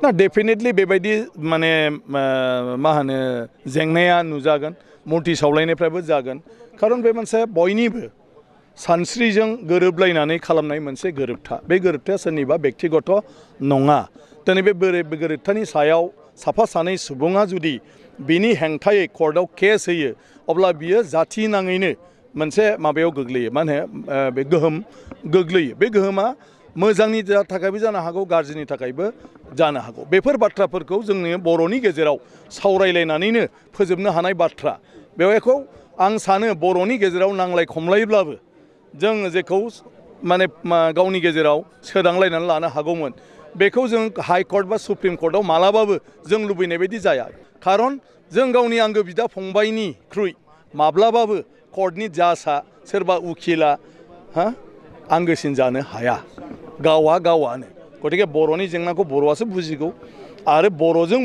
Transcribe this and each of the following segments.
ना डेफिनेटलि बेबायदि माने मा होनो जेंनाया नुजागोन मुर्ति सावलायनायफ्राबो जागोन खारन बे मोनसे बयनिबो सानस्रिजों गोरोबलायनानै खालामनाय मोनसे गोरोबथा बे गोरोबथाया सोरनिबा बेक्तिगत नङा दिनै बे गोरोबथानि सायाव साफा सानै सुबुङा जुदि बिनि हेंथायै कर्टआव केस होयो अब्ला बियो जाथि नाङैनो मोनसे माबायाव गोग्लैयो मा होनो बे गोहोम गोग्लैयो बे गोहोमा मोजांनि थाखायबो जानो हागौ गाज्रिनि थाखायबो जानो हागौ बेफोर बाथ्राफोरखौ जोंनि बर'नि गेजेराव सावरायलायनानैनो फोजोबनो हानाय बाथ्रा बेवहायखौ आं सानो बर'नि गेजेराव नांलाय खमलायब्लाबो जों जेखौ माने गावनि गेजेराव सोदांलायनानै लानो हागौमोन बेखौ जों हाइ कर्ट बा सुप्रिम कर्टआव मालाबाबो जों लुबैनाय बायदि जाया खारन जों गावनि आंगो बिदा फंबायनिख्रुइ माब्लाबाबो कर्टनि जाजआ सोरबा उकिला आंगोसिन जानो हाया गावा गावानो गतिके बर'नि जेंनाखौ बर'आसो बुजिगौ आरो बर'जों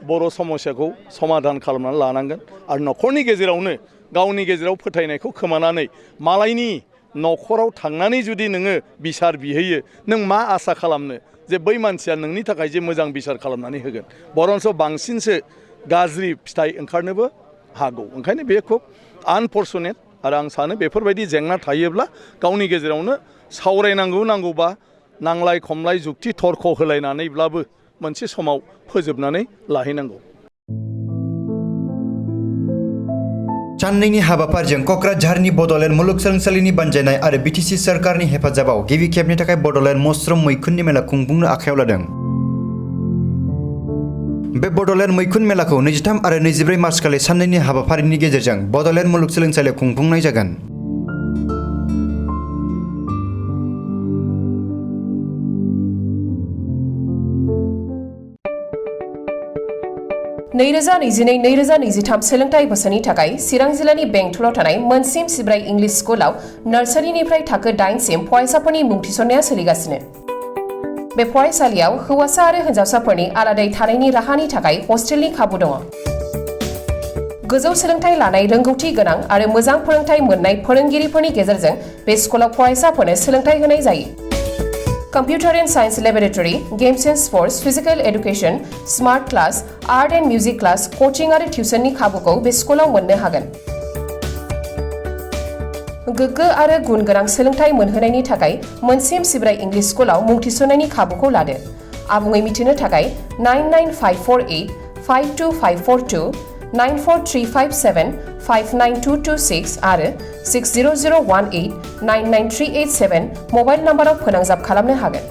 बर' समस्याखौ समाधान खालामनानै लानांगोन आरो न'खरनि गेजेरावनो गावनि गेजेराव फोथायनायखौ खोमानानै मालायनि न'खराव थांनानै जुदि नोङो बिसार बिहैयो नों मा आसा खालामनो जे बै मानसिया नोंनि थाखाय जे मोजां बिसार खालामनानै होगोन बरन्स बांसिनसो गाज्रि फिथाइ ओंखारनोबो हागौ ओंखायनो बे खुब आनफर्चुनेट आरो आं सानो बेफोरबायदि जेंना थायोब्ला गावनि गेजेरावनो नांगौबा नांलाय खमलाय जुक्ति तर्क होलायनानैब्लाबो मोनसे समाव फोजोबनानै लाहैनांगौ साननैनि हाबाफारिजों क'क्राझारनि बड'लेण्ड मुलुगसोलोंसालिनि बानजायनाय आरो बिटिसि सोरखारनि हेफाजाबाव गिबि खेबनि थाखाय बड'लेण्ड मौस्रोम मैखुननि मेला खुंफुंनो आखायाव लादों बे बड'लेण्ड मैखुन मेलाखौ 23 आरो 24 मार्चखालि साननैनि हाबाफारिनि गेजेरजों बड'लेण्ड मुलुगसोलोंसालियाव खुंफुंनाय जागोन सोलोंथाइ बोसोरनि थाखाय चिरां जिल्लानि बेंटलाव थानाय मोनसिम सिब्राय इंलिश स्कुलाव नार्सारिनिफ्राय थाखो 8 सिम फरायसाफोरनि मुं थिसननाया सोलिगासिनो बे फरायसालियाव हौवासा आरो हिन्जावसाफोरनि आलादायै थानायनि राहानि थाखाय हस्टेलनि खाबु दङ गोजौ सोलोंथाइ लानाय रोंगौथि गोनां आरो मोजां फोरोंथाइ मोननाय फोरोंगिरिफोरनि गेजेरजों बे स्कुलाव फरायसाफोरनो सोलोंथाइ होनाय जायो Computer and Science Laboratory, Games and Sports, Physical Education, Smart Class, Art and Music Class, Coaching आरो टिउसननि खाबुखौ बे स्कुलाव मोननो हागोन गोग्गो आरो गुन गोनां सोलोंथाइ मोनहोनायनि थाखाय मोनसिम सिब्राय इंलिश स्कुलाव मुं थिसननायनि खाबुखौ लादो आबुङै मिथिनो थाखाय 99548 52542 94357 59226 आरो 60018 99387 मबाइल नाम्बाराव फोनांजाब खालामनो हागोन